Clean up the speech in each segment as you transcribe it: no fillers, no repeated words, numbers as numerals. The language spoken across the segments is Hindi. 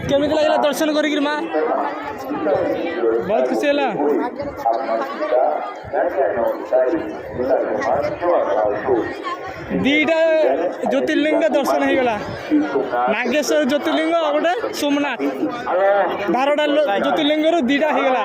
केमिति लागला दर्शन करी माँ बहुत खुशी है दीटा ज्योतिर्लिंग दर्शन हो गला नागेश्वर ज्योतिर्लिंग गोटे सोमनाथ 12टा ज्योतिर्लिंग दीटा हो गला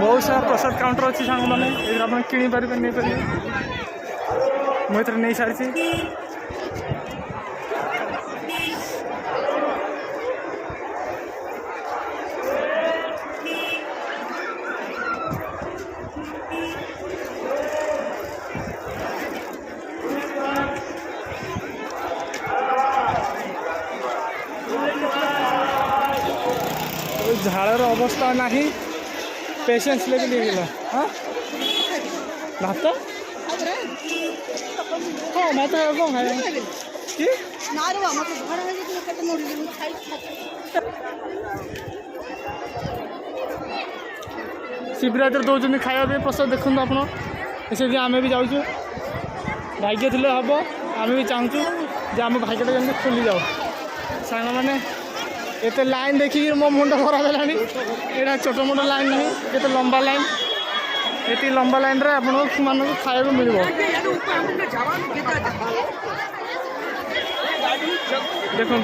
बहुत सारा प्रसाद काउंटर अच्छी सांग मैंने आप किणी पारे नहीं पारे मुझे नहीं सारी झाड़र अवस्था नहीं पेशेंस लेवल गला हाँ भात हाँ भात कौन खाए कि शिवरात्रि दौरान खाया प्रसाद देखो आप आम भी जाऊँ भाग्य थे हम आम भी चाहूँ जे आम भाग्यटा जमी खोली जाओ सांग मैंने ये लाइन देखिए मो मुंड खराब है यहाँ छोट मोट लाइन नहीं ये लंबा लाइन ये लंबा लाइन रे आपण मानक खाया मिल देखु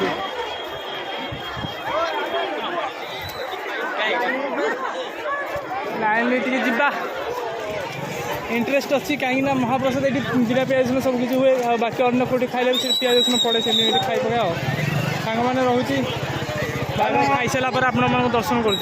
लाइन टे जा इंटरेस्ट अच्छी कहीं महाप्रसाद ये बिना पियाज सब किसी हुए बाकी अन्य कौटी खाइले पियाज पड़े से खाई पका सांग मैंने रोचे खाई सारा पर आप दर्शन कर